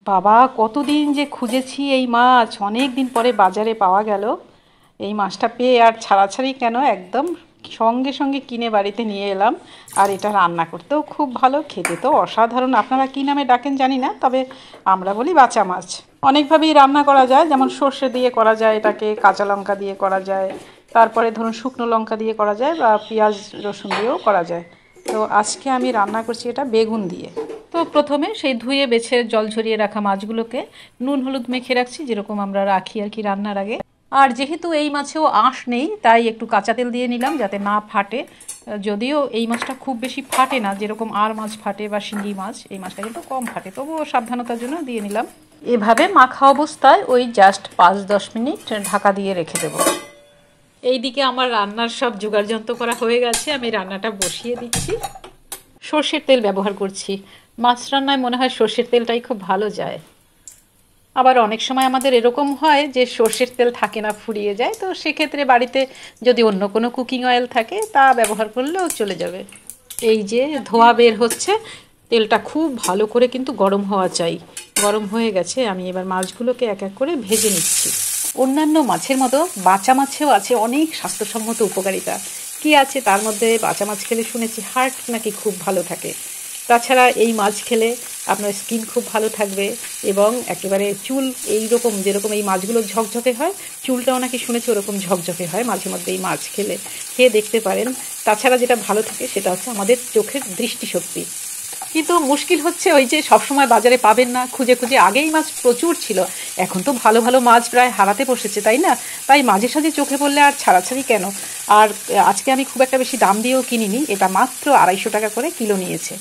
বাবা কতদিন যে খুঁজেছি এই মাছ, অনেক দিন পরে বাজারে পাওয়া গেল। এই মাছটা পেয়ে আর ছাড়াছাড়ি কেন, একদম সঙ্গে সঙ্গে কিনে বাড়িতে নিয়ে এলাম। আর এটা রান্না করতেও খুব ভালো, খেতে তো অসাধারণ। আপনারা কী নামে ডাকেন জানি না, তবে আমরা বলি বাচা মাছ। অনেকভাবেই রান্না করা যায়, যেমন সর্ষে দিয়ে করা যায় এটাকে, কাঁচা লঙ্কা দিয়ে করা যায়, তারপরে ধরুন শুকনো লঙ্কা দিয়ে করা যায়, বা পেঁয়াজ রসুন দিয়েও করা যায়। তো আজকে আমি রান্না করছি এটা বেগুন দিয়ে। তো প্রথমে সেই ধুয়ে বেছে জল ঝরিয়ে রাখা মাছগুলোকে নুন হলুদ মেখে রাখছি, যেরকম আমরা রাখি আর কি রান্নার আগে। আর যেহেতু এই মাছেও আঁশ নেই, তাই একটু কাঁচা তেল দিয়ে নিলাম যাতে না ফাটে। যদিও এই মাছটা খুব বেশি ফাটে না, যেরকম আর মাছ ফাটে বা শিঙ্গি মাছ, এই মাছটা কিন্তু কম ফাটে, তবুও সাবধানতার জন্য দিয়ে নিলাম। এভাবে মাখা অবস্থায় ওই জাস্ট 5-10 মিনিট ঢাকা দিয়ে রেখে দেবো। এইদিকে আমার রান্নার সব জোগাড়যন্ত্র করা হয়ে গেছে, আমি রান্নাটা বসিয়ে দিচ্ছি। সর্ষের তেল ব্যবহার করছি। মাছ রান্নায় মনে হয় সর্ষের তেলটাই খুব ভালো যায়। আবার অনেক সময় আমাদের এরকম হয় যে সর্ষের তেল থাকে না, ফুরিয়ে যায়, তো সেক্ষেত্রে বাড়িতে যদি অন্য কোনো কুকিং অয়েল থাকে তা ব্যবহার করলেও চলে যাবে। এই যে ধোয়া বের হচ্ছে, তেলটা খুব ভালো করে কিন্তু গরম হওয়া চাই। গরম হয়ে গেছে, আমি এবার মাছগুলোকে এক এক করে ভেজে নিচ্ছি। অন্যান্য মাছের মতো বাঁচা মাছেও আছে অনেক স্বাস্থ্যসম্মত উপকারিতা। কি আছে তার মধ্যে? বাঁচা মাছ খেলে শুনেছি হার্ট নাকি খুব ভালো থাকে। তাছাড়া এই মাছ খেলে আপনার স্কিন খুব ভালো থাকবে, এবং একেবারে চুল এইরকম যেরকম এই মাছগুলো ঝকঝকে হয়, চুলটাও নাকি শুনেছি ওরকম ঝকঝকে হয় মাঝে মধ্যে এই মাছ খেলে। খেয়ে দেখতে পারেন। তাছাড়া যেটা ভালো থাকে সেটা হচ্ছে আমাদের চোখের দৃষ্টিশক্তি। কিন্তু মুশকিল হচ্ছে ওই যে সবসময় বাজারে পাবেন না, খুঁজে খুঁজে। আগেই মাছ প্রচুর ছিল, এখন তো ভালো ভালো মাছ প্রায় হারাতে বসেছে, তাই না? তাই মাঝে সাঝে চোখে পড়লে আর ছাড়াছাড়ি কেন। আর আজকে আমি খুব একটা বেশি দাম দিয়েও কিনিনি, এটা মাত্র 250 টাকা করে কিলো নিয়েছে।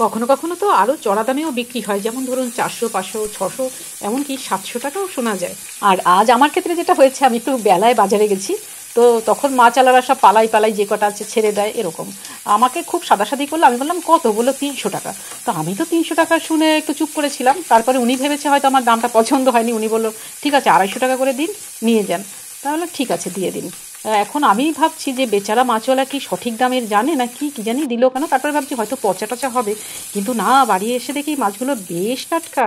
কখনো কখনো তো আরও চড়া দামেও বিক্রি হয়, যেমন ধরুন 400, 500, 600, এমনকি 700 টাকাও শোনা যায়। আর আজ আমার ক্ষেত্রে যেটা হয়েছে, আমি একটু বেলায় বাজারে গেছি, তো তখন মাছওয়ালারা সব পালাই পালাই যে কটা আছে ছেড়ে দেয় এরকম। আমাকে খুব সাদাসাদি করলো, আমি বললাম কত? বললো 300 টাকা। তো আমি তো 300 টাকা শুনে একটু চুপ করেছিলাম, তারপরে উনি ভেবেছে হয়তো আমার দামটা পছন্দ হয়নি, উনি বললো ঠিক আছে 250 টাকা করে দিন, নিয়ে যান। তাহলে ঠিক আছে দিয়ে দিন। এখন আমি ভাবছি যে বেচারা মাছওয়ালা কি সঠিক দামের জানে না কি, কি জানি দিল কেন। তারপরে ভাবছি হয়তো পচা টচা হবে, কিন্তু না, বাড়ি এসে দেখি মাছগুলো বেশ টাটকা।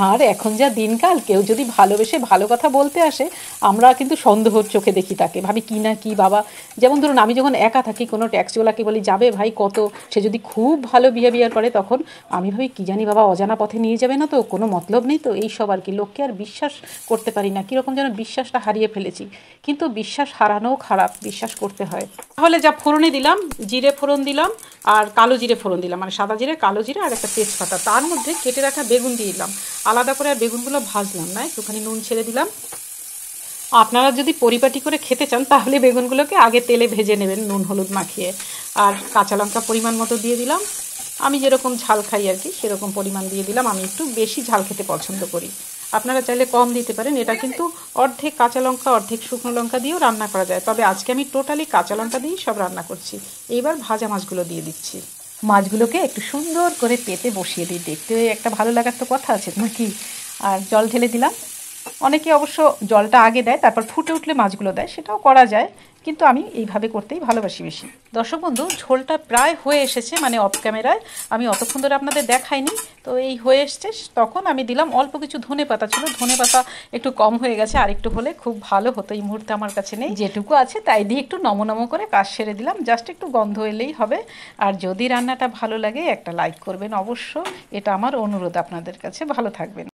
আর এখন যা দিনকাল, কেউ যদি ভালোবেসে ভালো কথা বলতে আসে, আমরা কিন্তু সন্দেহর চোখে দেখি তাকে, ভাবি কি না কি বাবা। যেমন ধরুন আমি যখন একা থাকি, কোনো ট্যাক্সিওয়ালাকে বলি যাবে ভাই কত, সে যদি খুব ভালো বিহেভিয়ার করে, তখন আমি ভাবি কি জানি বাবা অজানা পথে নিয়ে যাবে না তো, কোনো মতলব নেই তো, এই সব আর কি। লোককে আর বিশ্বাস করতে পারি না, কীরকম যেন বিশ্বাসটা হারিয়ে ফেলেছি। কিন্তু বিশ্বাস হারানোও খারাপ, বিশ্বাস করতে হয়। তাহলে যা ফোড়নে দিলাম, জিরে ফোড়ন দিলাম, আর কালো জিরে ফোড়ন দিলাম, মানে সাদা জিরে, কালো জিরে, আর একটা তেজপাতা। তার মধ্যে কেটে রাখা বেগুন দিয়ে দিলাম। আলাদা করে আর বেগুনগুলো ভাজলাম না, একটুখানি নুন ছেড়ে দিলাম। আপনারা যদি পরিপাটি করে খেতে চান তাহলে বেগুনগুলোকে আগে তেলে ভেজে নেবেন নুন হলুদ মাখিয়ে। আর কাঁচা লঙ্কা পরিমাণ মতো দিয়ে দিলাম। আমি যেরকম ঝাল খাই আর কি সেরকম পরিমাণ দিয়ে দিলাম, আমি একটু বেশি ঝাল খেতে পছন্দ করি। আপনারা চাইলে কম দিতে পারেন। এটা কিন্তু অর্ধেক কাঁচা লঙ্কা অর্ধেক শুকনো লঙ্কা দিয়েও রান্না করা যায়, তবে আজকে আমি টোটালি কাঁচা লঙ্কা দিয়েই সব রান্না করছি। এইবার ভাজা মাছগুলো দিয়ে দিচ্ছি। মাছগুলোকে একটু সুন্দর করে পেতে বসিয়ে দিই, দেখতে একটা ভালো লাগার তো কথা আছে নাকি। আর জল ঢেলে দিলাম। অনেকে অবশ্য জলটা আগে দেয়, তারপর ফুটে উঠলে মাছগুলো দেয়, সেটাও করা যায়, কিন্তু আমি এইভাবে করতেই ভালোবাসি বেশি। দর্শক বন্ধু, ঝোলটা প্রায় হয়ে এসেছে, মানে অফ ক্যামেরায় আমি অতক্ষণ ধরে আপনাদের দেখাইনি, তো এই হয়ে এসছে। তখন আমি দিলাম অল্প কিছু ধনে পাতা, ছিল ধনে পাতা একটু কম হয়ে গেছে, আর একটু হলে খুব ভালো হতো। এই মুহূর্তে আমার কাছে নেই, যেটুকু আছে তাই দিয়ে একটু নমো করে কাজ সেরে দিলাম, জাস্ট একটু গন্ধ এলেই হবে। আর যদি রান্নাটা ভালো লাগে একটা লাইক করবেন অবশ্য, এটা আমার অনুরোধ আপনাদের কাছে। ভালো থাকবেন।